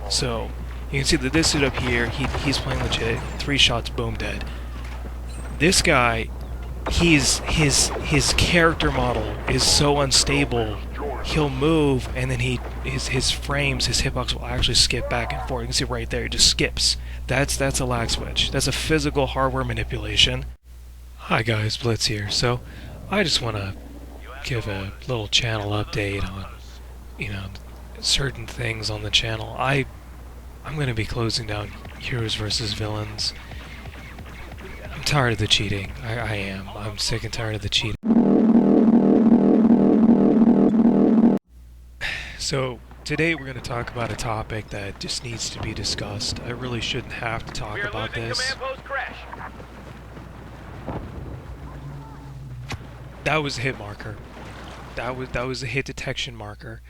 So you can see that this dude up here, he's playing legit. 3 shots, boom, dead. This guy, his character model is so unstable. He'll move, and then his frames, his hitbox will actually skip back and forth. You can see right there, it just skips. That's a lag switch. That's a physical hardware manipulation. Hi guys, Blitz here. So I just want to give a little channel update on, certain things on the channel. I'm going to be closing down Heroes vs. Villains. I'm tired of the cheating. I am. I'm sick and tired of the cheating. So today we're going to talk about a topic that just needs to be discussed. I really shouldn't have to talk about this. That was a hit marker. That was a hit detection marker.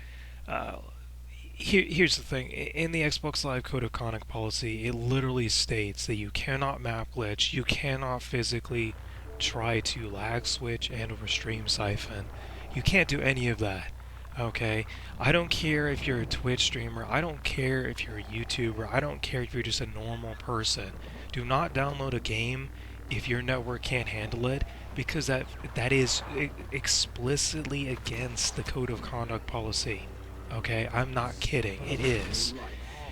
Here's the thing. In the Xbox Live Code of Conduct policy, it literally states that you cannot map glitch, you cannot physically try to lag switch and or stream siphon. You can't do any of that. Okay? I don't care if you're a Twitch streamer, I don't care if you're a YouTuber, I don't care if you're just a normal person. Do not download a game if your network can't handle it, because that is explicitly against the Code of Conduct policy. Okay, I'm not kidding. It is.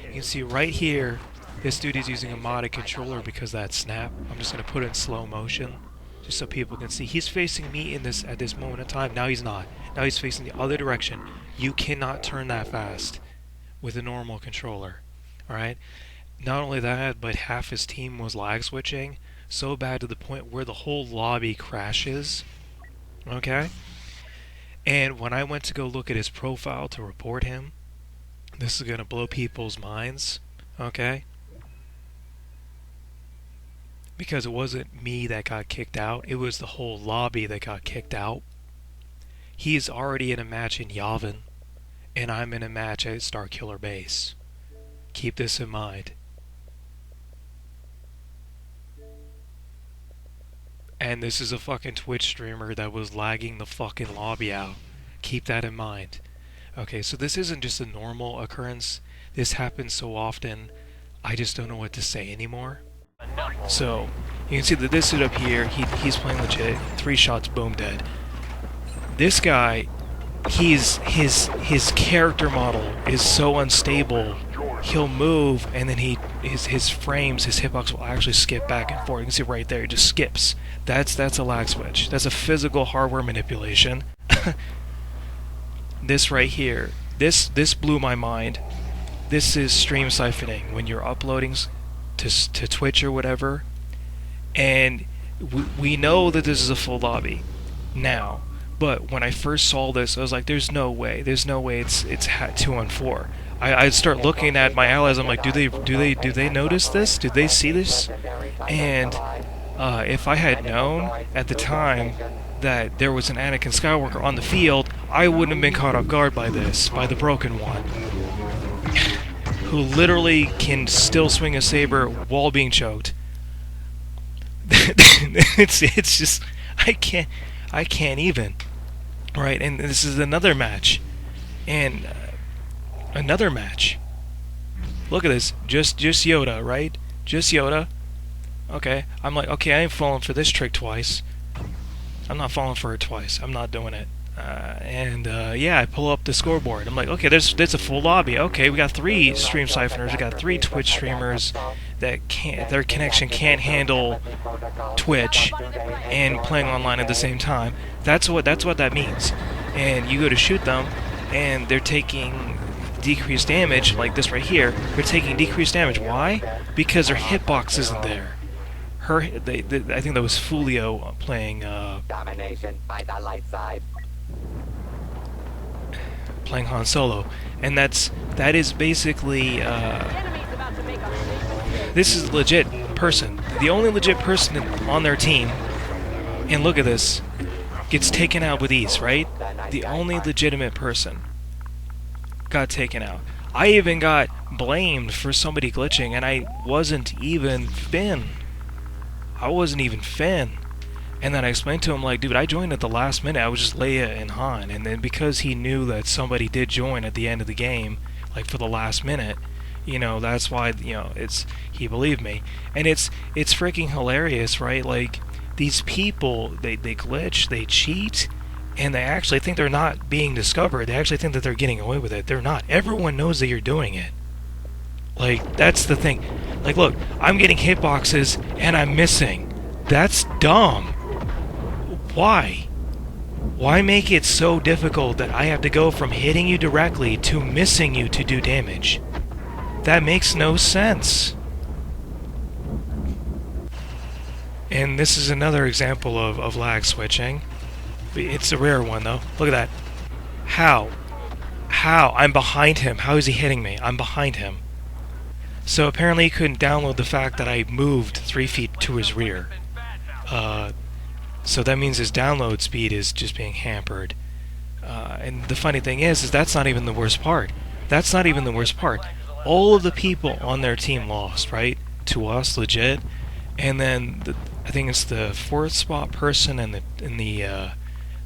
You can see right here, this dude is using a modded controller because of that snap. I'm just going to put it in slow motion, just so people can see. He's facing me at this moment in time. Now he's not. Now he's facing the other direction. You cannot turn that fast with a normal controller. Alright? Not only that, but half his team was lag switching, so bad to the point where the whole lobby crashes. Okay? And when I went to go look at his profile to report him, this is going to blow people's minds, okay? Because it wasn't me that got kicked out, it was the whole lobby that got kicked out. He's already in a match in Yavin, and I'm in a match at Starkiller Base. Keep this in mind. And this is a fucking Twitch streamer that was lagging the fucking lobby out. Keep that in mind. Okay, so this isn't just a normal occurrence. This happens so often, I just don't know what to say anymore. So, you can see that this dude up here, he's playing legit. 3 shots, boom, dead. This guy, his character model is so unstable. He'll move, and then his frames, his hitbox will actually skip back and forth. You can see right there, it just skips. That's a lag switch. That's a physical hardware manipulation. This right here, this blew my mind. This is stream siphoning when you're uploading to Twitch or whatever, and we know that this is a full lobby now. But when I first saw this, I was like, "There's no way it's 2-on-4." I'd start looking at my allies. I'm like, do they notice this? Did they see this? And if I had known at the time that there was an Anakin Skywalker on the field, I wouldn't have been caught off guard by this, by the Broken One, who literally can still swing a saber while being choked. it's just I can't even. Right, and this is another match, and another match. Look at this, just Yoda, right? Just Yoda. Okay, I'm like, okay, I ain't falling for this trick twice. I'm not falling for it twice. I'm not doing it. Yeah, I pull up the scoreboard. I'm like, okay, there's a full lobby. Okay, we got 3 stream siphoners. We got 3 Twitch streamers that their connection can't handle Twitch and playing online at the same time. That's what that means. And you go to shoot them, and they're taking decreased damage, like this right here. They're taking decreased damage. Why? Because their hitbox isn't there. I think that was Fulio playing. Domination by the light side. Playing Han Solo, and that is basically. This is a legit person. The only legit person on their team, and look at this, gets taken out with ease, right? The only legitimate person got taken out. I even got blamed for somebody glitching, and I wasn't even Finn. And then I explained to him, like, dude, I joined at the last minute. I was just Leia and Han. And then because he knew that somebody did join at the end of the game, like for the last minute, That's why, it's he believed me. And it's freaking hilarious, right? Like, these people, they glitch, they cheat, and they actually think they're not being discovered. They actually think that they're getting away with it. They're not. Everyone knows that you're doing it. Like, that's the thing. Like, look, I'm getting hitboxes and I'm missing. That's dumb. Why? Why make it so difficult that I have to go from hitting you directly to missing you to do damage? That makes no sense. And this is another example of lag switching. It's a rare one, though. Look at that. How? How? I'm behind him. How is he hitting me? I'm behind him. So apparently he couldn't download the fact that I moved 3 feet to his rear. So that means his download speed is just being hampered. And the funny thing is that's not even the worst part. That's not even the worst part. All of the people on their team lost, right? To us, legit. And then I think it's the 4th spot person and the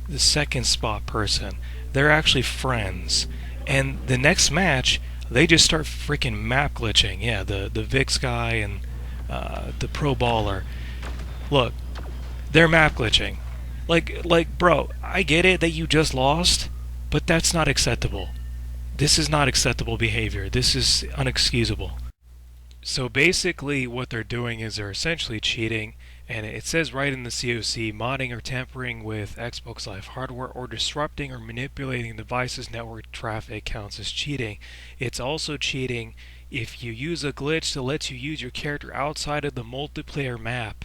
2nd spot person. They're actually friends. And the next match, they just start freaking map glitching. Yeah, the Vix guy and the Pro Baller. Look, they're map glitching. Like, bro, I get it that you just lost, but that's not acceptable. This is not acceptable behavior. This is unexcusable. So basically what they're doing is they're essentially cheating, and it says right in the COC, modding or tampering with Xbox Live hardware or disrupting or manipulating devices' network traffic counts as cheating. It's also cheating if you use a glitch that lets you use your character outside of the multiplayer map.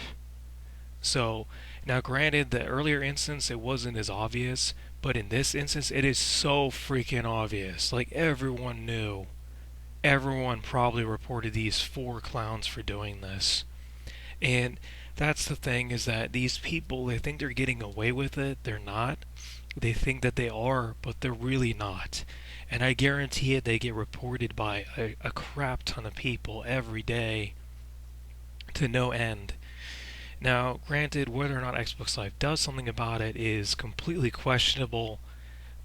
So, now granted, the earlier instance it wasn't as obvious, but in this instance it is so freaking obvious. Like, everyone knew. Everyone probably reported these 4 clowns for doing this. And that's the thing, is that these people, they think they're getting away with it. They're not. They think that they are, but they're really not. And I guarantee it, they get reported by a crap ton of people every day to no end. Now, granted, whether or not Xbox Live does something about it is completely questionable,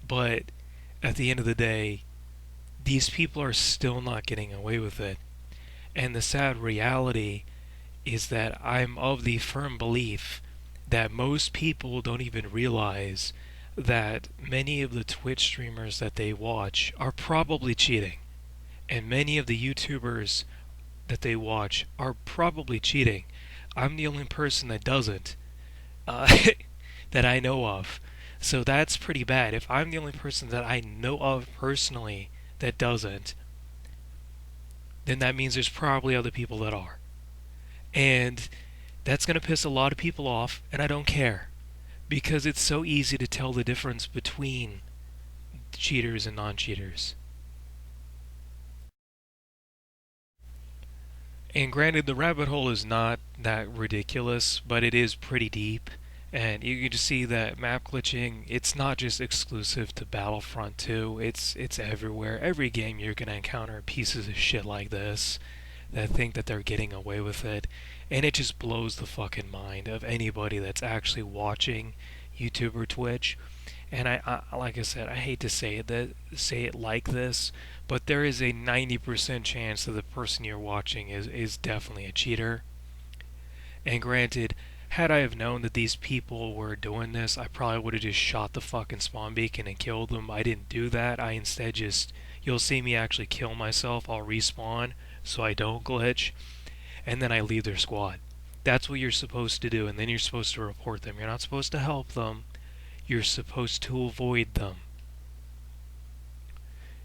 but at the end of the day, these people are still not getting away with it. And the sad reality is that I'm of the firm belief that most people don't even realize that many of the Twitch streamers that they watch are probably cheating. And many of the YouTubers that they watch are probably cheating. I'm the only person that doesn't, that I know of. So that's pretty bad. If I'm the only person that I know of personally that doesn't, then that means there's probably other people that are. And that's going to piss a lot of people off, and I don't care. Because it's so easy to tell the difference between cheaters and non-cheaters. And granted, the rabbit hole is not that ridiculous, but it is pretty deep. And you can just see that map glitching, it's not just exclusive to Battlefront 2, it's everywhere. Every game you're going to encounter pieces of shit like this that think that they're getting away with it. And it just blows the fucking mind of anybody that's actually watching YouTube or Twitch. And I like I said, I hate to say it like this, but there is a 90% chance that the person you're watching is definitely a cheater. And granted, had I have known that these people were doing this, I probably would have just shot the fucking spawn beacon and killed them. I didn't do that. I instead just, you'll see me actually kill myself. I'll respawn so I don't glitch, and then I leave their squad. That's what you're supposed to do, and then you're supposed to report them. You're not supposed to help them. You're supposed to avoid them.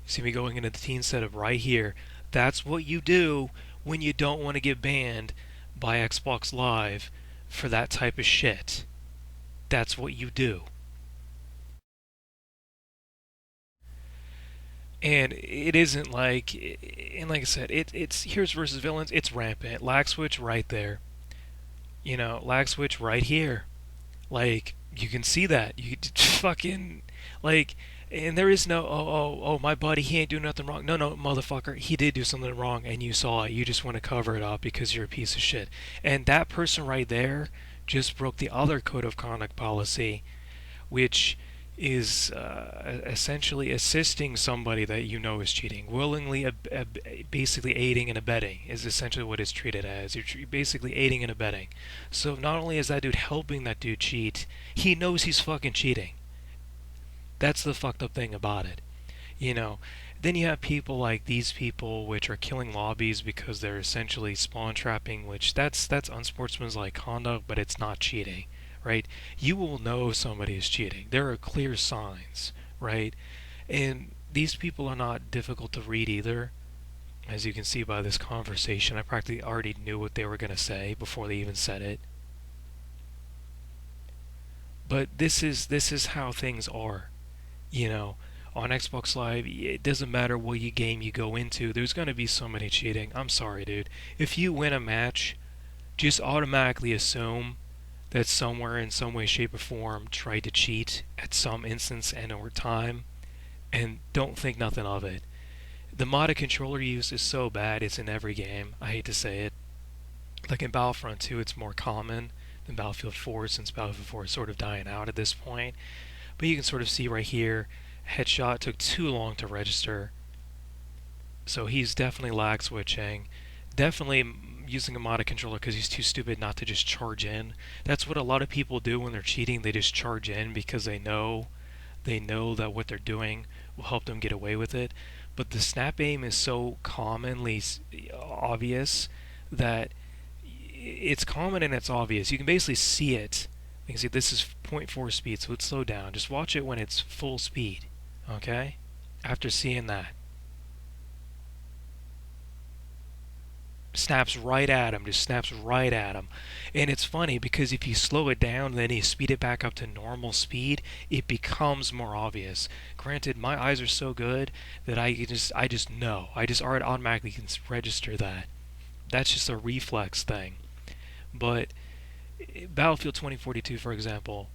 You see me going into the teen setup right here. That's what you do when you don't want to get banned by Xbox Live for that type of shit. That's what you do. And it isn't like, and like I said, it's heroes versus villains. It's rampant. Lag switch right there. Lag switch right here. Like, you can see that. You fucking, like, and there is no, oh, my buddy, he ain't doing nothing wrong. No, motherfucker, he did do something wrong, and you saw it. You just want to cover it up because you're a piece of shit. And that person right there just broke the other code of conduct policy, which is essentially assisting somebody that you know is cheating, willingly, basically aiding and abetting is essentially what it's treated as. You're basically aiding and abetting. So not only is that dude helping that dude cheat, he knows he's fucking cheating. That's the fucked up thing about it, you know. Then you have people like these people, which are killing lobbies because they're essentially spawn trapping, which that's unsportsmanlike conduct, but it's not cheating, right? You will know if somebody is cheating. There are clear signs, right? And these people are not difficult to read either. As you can see by this conversation, I practically already knew what they were going to say before they even said it. But this is how things are, you know. On Xbox Live, it doesn't matter what game you go into, there's going to be somebody cheating. I'm sorry, dude. If you win a match, just automatically assume that somewhere in some way, shape, or form tried to cheat at some instance and over time, and don't think nothing of it. The modded controller use is so bad, it's in every game. I hate to say it. Like in Battlefront 2, it's more common than Battlefield 4, since Battlefield 4 is sort of dying out at this point. But you can sort of see right here, headshot took too long to register. So he's definitely lag switching. Definitely using a modded controller because he's too stupid not to just charge in. That's what a lot of people do when they're cheating. They just charge in because they know that what they're doing will help them get away with it. But the snap aim is so commonly obvious that it's common and it's obvious. You can basically see it. You can see this is zero point 0.4 speed, so it's slowed down. Just watch it when it's full speed, okay? After seeing that. Snaps right at him, just snaps right at him. And it's funny because if you slow it down and then you speed it back up to normal speed, it becomes more obvious. Granted, my eyes are so good that I just know. I just automatically can register that. That's just a reflex thing. But Battlefield 2042, for example,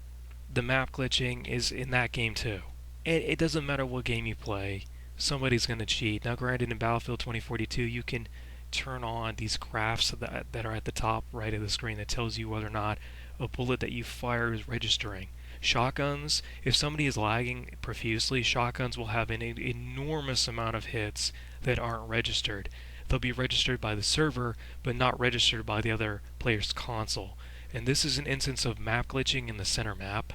the map glitching is in that game too. It doesn't matter what game you play, somebody's going to cheat. Now, granted, in Battlefield 2042, you can turn on these graphs that are at the top right of the screen that tells you whether or not a bullet that you fire is registering. Shotguns, if somebody is lagging profusely, shotguns will have an enormous amount of hits that aren't registered. They'll be registered by the server, but not registered by the other player's console. And this is an instance of map glitching in the center map,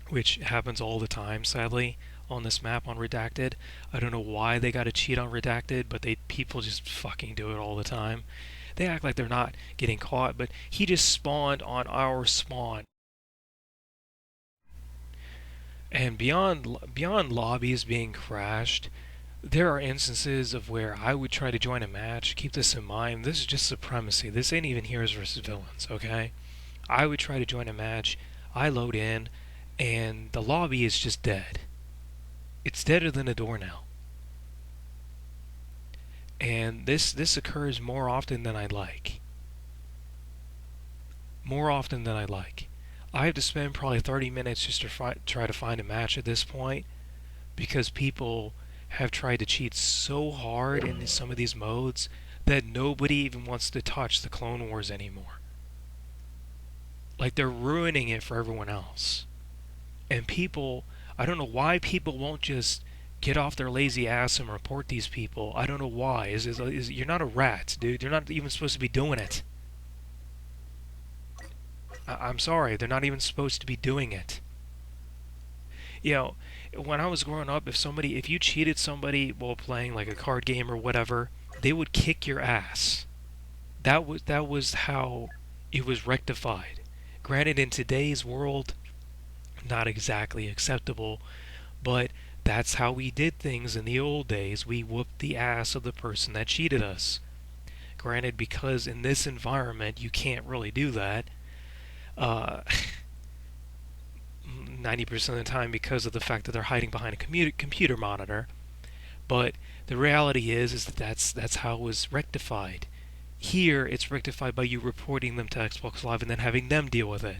which happens all the time, sadly, on this map on Redacted. I don't know why they got to cheat on Redacted, but people just fucking do it all the time. They act like they're not getting caught, but he just spawned on our spawn. And beyond lobbies being crashed, there are instances of where I would try to join a match. Keep this in mind. This is just supremacy. This ain't even heroes versus villains, okay? I would try to join a match. I load in, and the lobby is just dead. It's deader than a doornail. And this occurs more often than I'd like. More often than I'd like. I have to spend probably 30 minutes just to try to find a match at this point because people have tried to cheat so hard in some of these modes that nobody even wants to touch the Clone Wars anymore. Like, they're ruining it for everyone else. And people, I don't know why people won't just get off their lazy ass and report these people. I don't know why. You're not a rat, dude. You're not even supposed to be doing it. I'm sorry, they're not even supposed to be doing it. You know, when I was growing up, if you cheated somebody while playing like a card game or whatever, they would kick your ass. That was how it was rectified. Granted, in today's world, not exactly acceptable, but that's how we did things in the old days. We whooped the ass of the person that cheated us. Granted, because in this environment you can't really do that. 90% of the time because of the fact that they're hiding behind a computer monitor. But the reality is that that's how it was rectified. Here, it's rectified by you reporting them to Xbox Live and then having them deal with it.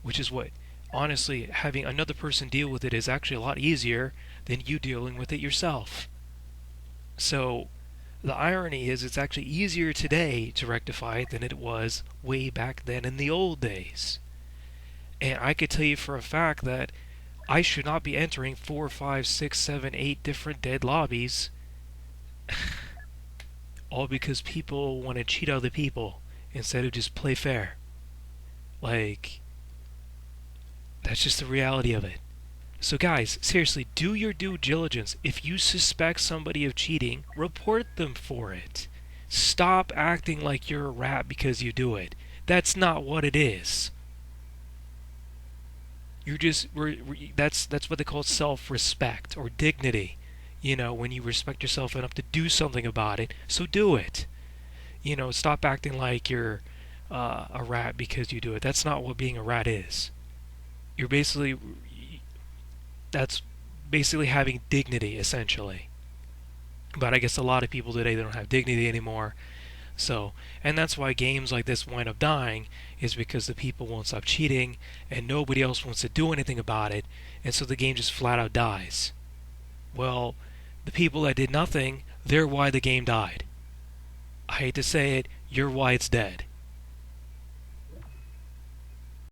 Which is what, honestly, having another person deal with it is actually a lot easier than you dealing with it yourself. So, the irony is it's actually easier today to rectify it than it was way back then in the old days. And I could tell you for a fact that I should not be entering 4, 5, 6, 7, 8 different dead lobbies, all because people want to cheat other people instead of just play fair. Like, that's just the reality of it. So, guys, seriously, do your due diligence. If you suspect somebody of cheating, report them for it. Stop acting like you're a rat because you do it. That's not what it is. You're just that's what they call self-respect or dignity. When you respect yourself enough to do something about it, so do it. Stop acting like you're a rat because you do it. That's not what being a rat is. You're basically that's basically having dignity essentially. But I guess a lot of people today, they don't have dignity anymore. So, and that's why games like this wind up dying, is because the people won't stop cheating and nobody else wants to do anything about it, and so the game just flat out dies. Well, the people that did nothing, they're why the game died. I hate to say it, you're why it's dead.